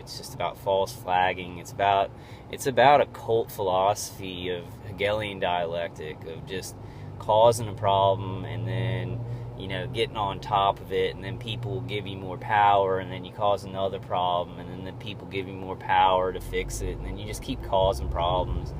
It's just about false flagging. It's about a cult philosophy of Hegelian dialectic, of just causing a problem and then, getting on top of it, and then people will give you more power, and then you cause another problem, and then the people give you more power to fix it, and then you just keep causing problems.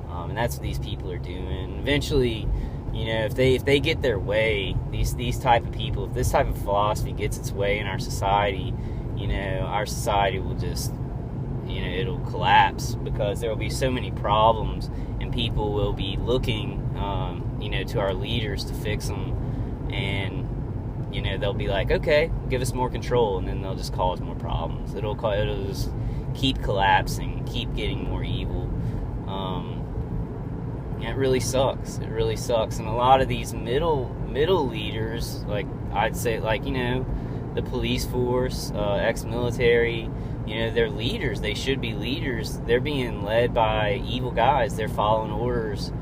And that's what these people are doing. Eventually, if they get their way, these type of people, if this type of philosophy gets its way in our society, our society will just, it'll collapse, because there will be so many problems, and people will be looking, to our leaders to fix them, and, they'll be like, okay, give us more control, and then they'll just cause more problems. It'll just keep collapsing, keep getting more evil. It really sucks. It really sucks. And a lot of these middle leaders, like I'd say, the police force, ex-military, they're leaders. They should be leaders. They're being led by evil guys. They're following orders,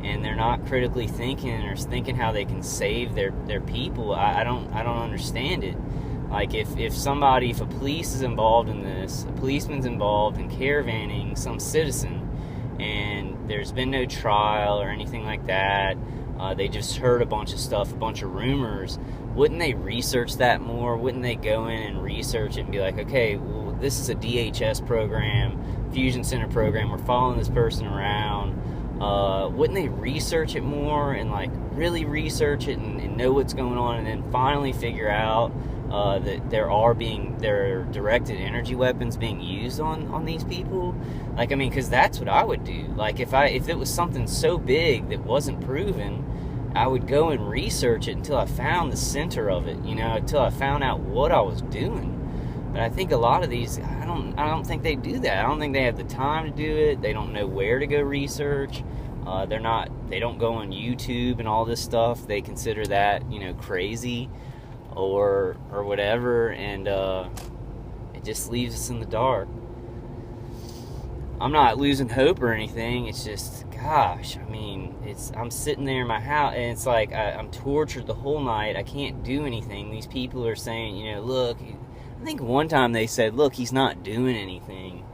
and they're not critically thinking or thinking how they can save their people. I don't understand it. Like, if a police is involved in this, a policeman's involved in caravanning some citizen, and there's been no trial or anything like that, they just heard a bunch of stuff, a bunch of rumors, wouldn't they research that more? Wouldn't they go in and research it and be like, okay, well, this is a DHS program, Fusion Center program, we're following this person around. Wouldn't they research it more and really research it and know what's going on, and then finally figure out that there are directed energy weapons being used on these people? Because that's what I would do. If it was something so big that wasn't proven, I would go and research it until I found the center of it, until I found out what I was doing. But I think a lot of these, I don't think they do that. I don't think they have the time to do it. They don't know where to go research. They don't go on YouTube and all this stuff. They consider that, crazy or whatever, and it just leaves us in the dark. I'm not losing hope or anything. It's just, gosh, I'm sitting there in my house, and it's like I'm tortured the whole night. I can't do anything. These people are saying, look, I think one time they said, look, he's not doing anything.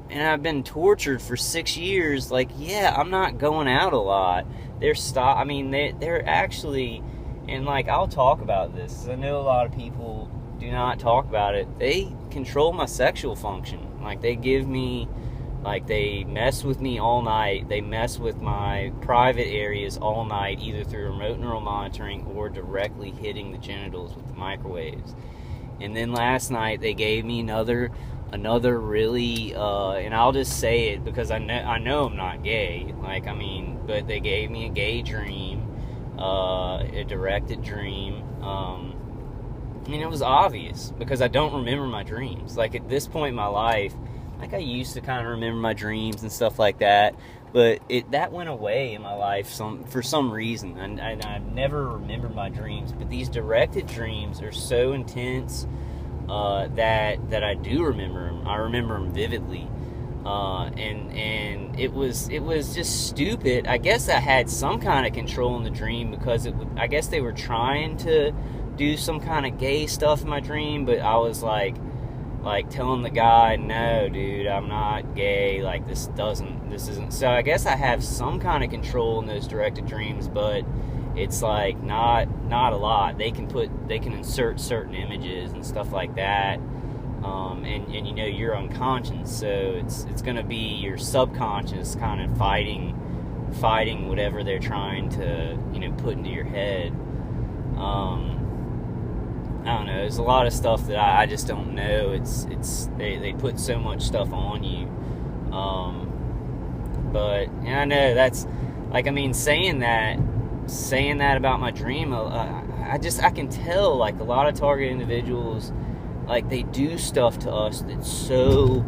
And I've been tortured for 6 years. I'm not going out a lot. They're actually, and I'll talk about this, 'cause I know a lot of people do not talk about it. They control my sexual function. They give me, they mess with me all night. They mess with my private areas all night, either through remote neural monitoring or directly hitting the genitals with the microwaves. And then last night they gave me another really, and I'll just say it because I know I'm not gay. But they gave me a gay dream, a directed dream. It was obvious because I don't remember my dreams. At this point in my life, I used to kind of remember my dreams and stuff like that, but that went away in my life for some reason, and I never remembered my dreams. But these directed dreams are so intense that I do remember them. I remember them vividly, and it was just stupid. I guess I had some kind of control in the dream because I guess they were trying to do some kind of gay stuff in my dream, but I was like telling the guy, no, dude, I'm not gay, this isn't. So I guess I have some kind of control in those directed dreams, but it's not a lot. They can insert certain images and stuff like that, and you're unconscious, so it's going to be your subconscious kind of fighting whatever they're trying to put into your head. I don't know. There's a lot of stuff that I just don't know. They put so much stuff on you. But I know that's saying that about my dream. I can tell a lot of target individuals, they do stuff to us that's so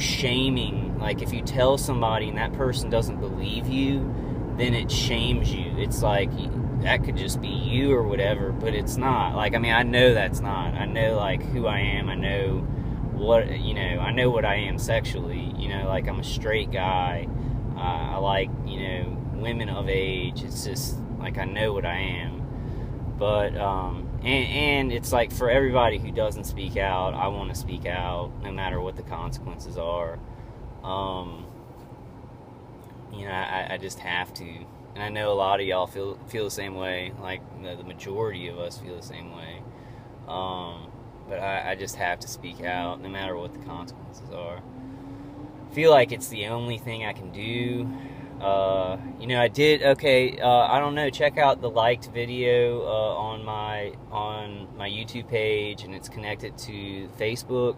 shaming. If you tell somebody and that person doesn't believe you, then it shames you. It's that could just be you or whatever, but it's not. I know that's not. I know, who I am. I know what, I know what I am sexually. I'm a straight guy. I like, women of age. It's just, I know what I am. But, and it's like, for everybody who doesn't speak out, I want to speak out no matter what the consequences are. I just have to. And I know a lot of y'all feel the same way. Like, the majority of us feel the same way. But I just have to speak out no matter what the consequences are. I feel like it's the only thing I can do. I did, I don't know, check out the liked video on my YouTube page, and it's connected to Facebook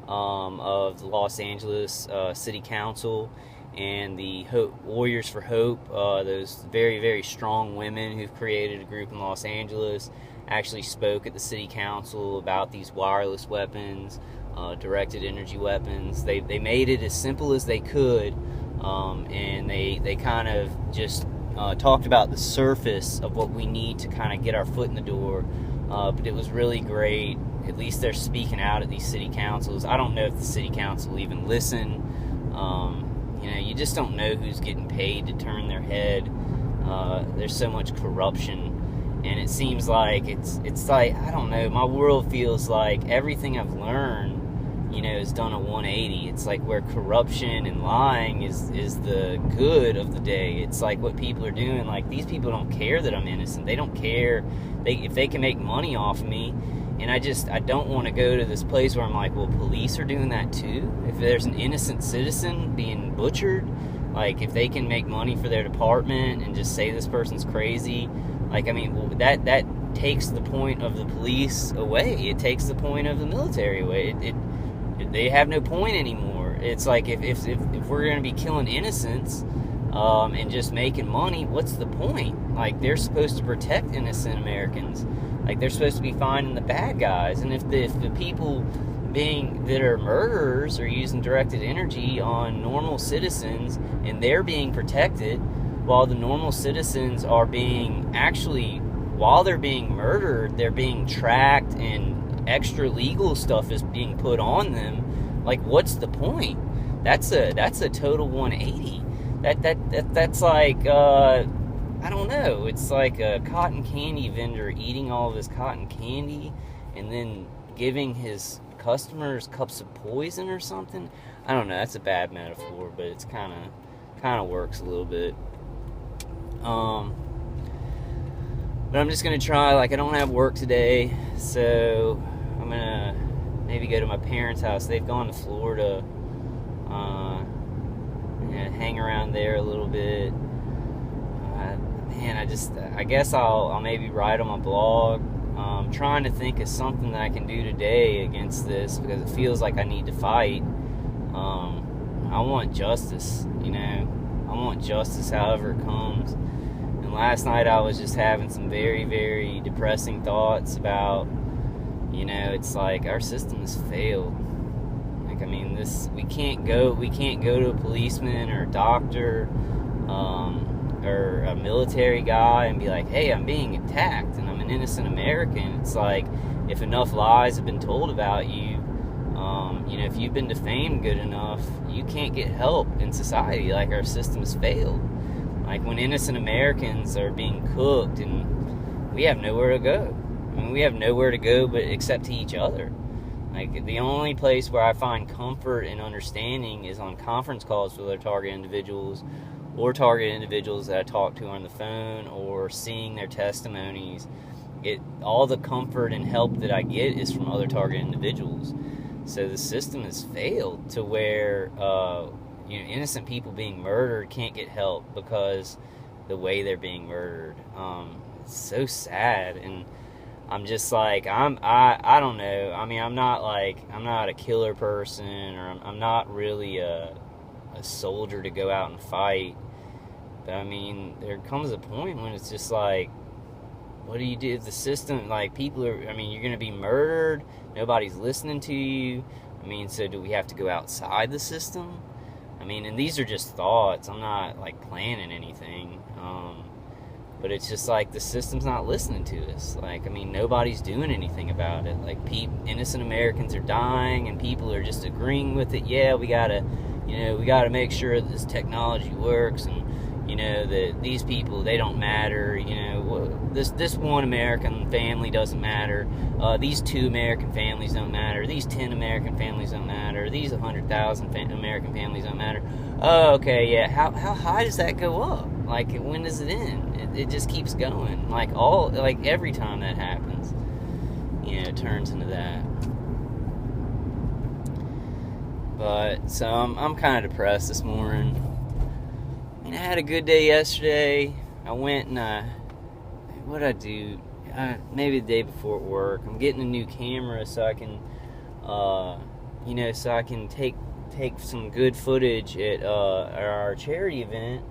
of the Los Angeles City Council and the Warriors for Hope, those very, very strong women who've created a group in Los Angeles, actually spoke at the City Council about these wireless weapons, directed energy weapons. They made it as simple as they could, and they kind of just talked about the surface of what we need to kind of get our foot in the door, but it was really great. At least they're speaking out at these city councils. I don't know if the city council even listen. You just don't know who's getting paid to turn their head. There's so much corruption, and it seems like it's like, I don't know, my world feels like everything I've learned, is done a 180. It's like where corruption and lying is the good of the day. It's like what people are doing. Like, these people don't care that I'm innocent. They don't care if they can make money off of me. And I don't want to go to this place where I'm like, well, police are doing that too? If there's an innocent citizen being butchered, like, if they can make money for their department and just say this person's crazy, like, I mean, well, that takes the point of the police away. It takes the point of the military away. They have no point anymore. It's like, if we're going to be killing innocents and just making money, what's the point? Like, they're supposed to protect innocent Americans. Like, they're supposed to be finding the bad guys. And if the people that are murderers are using directed energy on normal citizens, and they're being protected, while the normal citizens are while they're being murdered, they're being tracked, and extra legal stuff is being put on them. Like, what's the point? That's a total 180. That's like, I don't know. It's like a cotton candy vendor eating all of his cotton candy and then giving his customers cups of poison or something. I don't know. That's a bad metaphor, but it's kind of works a little bit. But I'm just gonna try. Like, I don't have work today, so I'm gonna maybe go to my parents' house. They've gone to Florida. Hang around there a little bit. I guess I'll maybe write on my blog. I'm trying to think of something that I can do today against this, because it feels like I need to fight. I want justice, I want justice however it comes. And last night I was just having some very, very depressing thoughts about, it's like our system has failed. Like, I mean, we can't go to a policeman or a doctor, or a military guy and be like, hey, I'm being attacked and I'm an innocent American. It's like, if enough lies have been told about you, if you've been defamed good enough, you can't get help in society. Like, our system has failed. Like, when innocent Americans are being cooked, and we have nowhere to go. I mean, we have nowhere to go but except to each other. Like, the only place where I find comfort and understanding is on conference calls with other target individuals, or target individuals that I talk to on the phone, or seeing their testimonies. All the comfort and help that I get is from other target individuals. So the system has failed to where innocent people being murdered can't get help because the way they're being murdered. It's so sad, and I'm just like, I don't know. I mean, I'm not a killer person, or I'm not really a soldier to go out and fight. But I mean, there comes a point when it's just like, what do you do? The system, like, people are, I mean, you're going to be murdered. Nobody's listening to you. I mean, so do we have to go outside the system? I mean, and these are just thoughts. I'm not, like, planning anything. But it's just like the system's not listening to us. Like, I mean, nobody's doing anything about it. Like, innocent Americans are dying, and people are just agreeing with it. Yeah, we gotta make sure this technology works, and you know, that these people, they don't matter, you know, this one American family doesn't matter, these 2 American families don't matter, these 10 American families don't matter, these 100,000 American families don't matter. Oh, okay, yeah, how high does that go up? Like, when does it end? It just keeps going, like, every time that happens, you know, it turns into that. But, so, I'm kind of depressed this morning. I mean, I had a good day yesterday. I went and, what'd I do? Maybe the day before at work. I'm getting a new camera so I can, you know, so I can take some good footage at our charity event.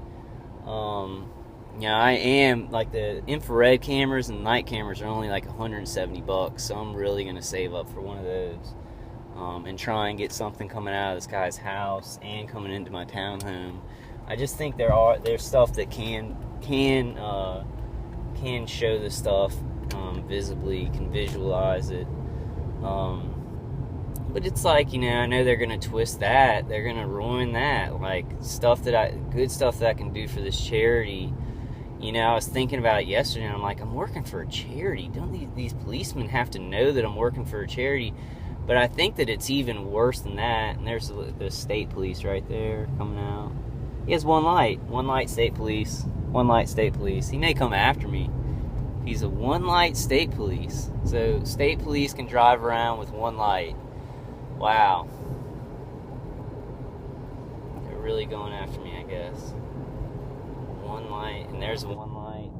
You know, I am, like, the infrared cameras and night cameras are only like $170, so I'm really going to save up for one of those. And try and get something coming out of this guy's house and coming into my townhome. I just think there's stuff that can show this stuff visibly, can visualize it. But it's like, you know, I know they're gonna twist that, they're gonna ruin that, like good stuff that I can do for this charity. You know, I was thinking about it yesterday, and I'm like, I'm working for a charity. Don't these policemen have to know that I'm working for a charity? But I think that it's even worse than that. And there's the state police right there coming out. He has one light, state police. He may come after me. He's a one light state police. So state police can drive around with one light. Wow. They're really going after me, I guess. One light, and there's one light.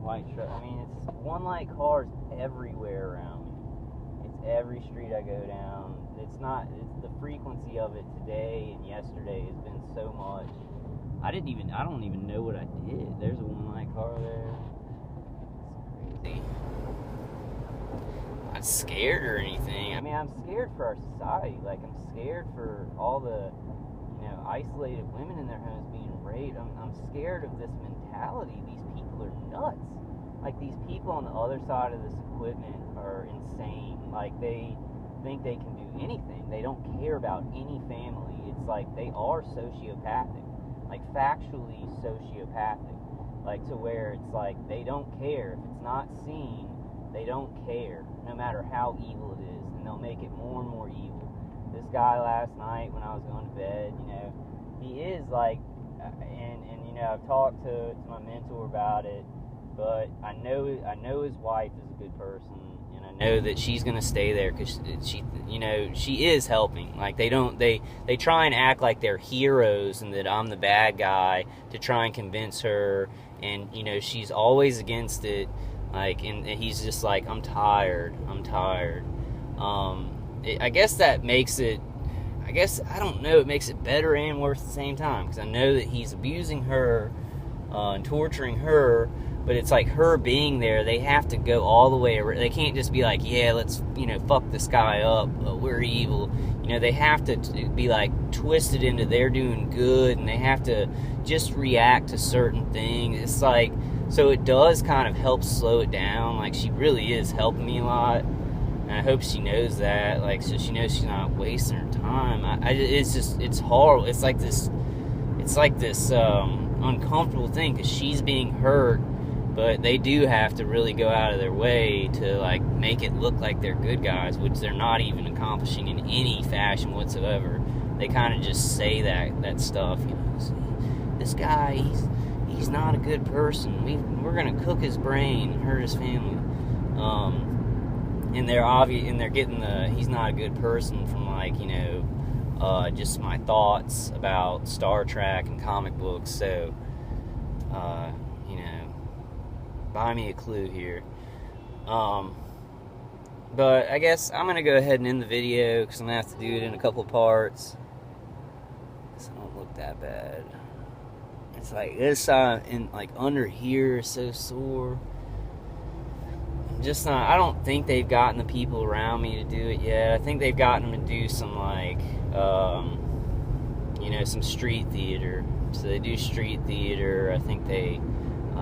White truck. I mean, it's one light cars everywhere around me. It's every street I go down. It's the frequency of it today and yesterday has been so much. I don't even know what I did. There's a one light car there. It's crazy. I'm not scared or anything. I mean, I'm scared for our society. Like, I'm scared for all the, you know, isolated women in their homes being raped. I'm scared of this mentality. These people are nuts. Like, these people on the other side of this equipment are insane. Like, they think they can do anything. They don't care about any family. It's like they are sociopathic. Like, factually sociopathic. Like, to where it's like they don't care. If it's not seen, they don't care, no matter how evil it is. And they'll make it more and more evil. This guy last night when I was going to bed, you know, he is like, and you know, I've talked to my mentor about it, but I know his wife is a good person, and I know that she's gonna stay there because she, you know, she is helping. Like, they try and act like they're heroes and that I'm the bad guy to try and convince her, and you know, she's always against it. Like, and he's just like, I'm tired. I guess that makes it, I don't know, it makes it better and worse at the same time, because I know that he's abusing her and torturing her, but it's like her being there, they have to go all the way around. They can't just be like, yeah, let's, you know, fuck this guy up, we're evil. You know, they have to be like twisted into they're doing good, and they have to just react to certain things. It's like, so it does kind of help slow it down. Like, she really is helping me a lot, and I hope she knows that. Like, so she knows she's not wasting her time. It's horrible. It's like this uncomfortable thing, because she's being hurt, but they do have to really go out of their way to, like, make it look like they're good guys, which they're not even accomplishing in any fashion whatsoever. They kind of just say that stuff, you know. See, this guy, he's not a good person. We're gonna cook his brain and hurt his family. And they're getting the he's not a good person from, like, you know, just my thoughts about Star Trek and comic books. So, you know, buy me a clue here. But I guess I'm gonna go ahead and end the video, because I'm gonna have to do it in a couple parts. So it don't look that bad. It's like this side and like under here is so sore. Just not, I don't think they've gotten the people around me to do it yet. I think they've gotten them to do some, like, you know, some street theater. So they do street theater. I think they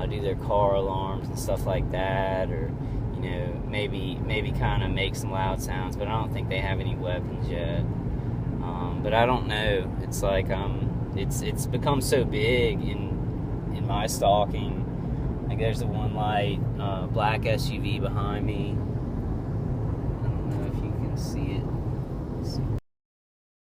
do their car alarms and stuff like that, or, you know, maybe kind of make some loud sounds. But I don't think they have any weapons yet. But I don't know. It's like it's become so big in in my stalking. Like there's the one light, black SUV behind me. I don't know if you can see it.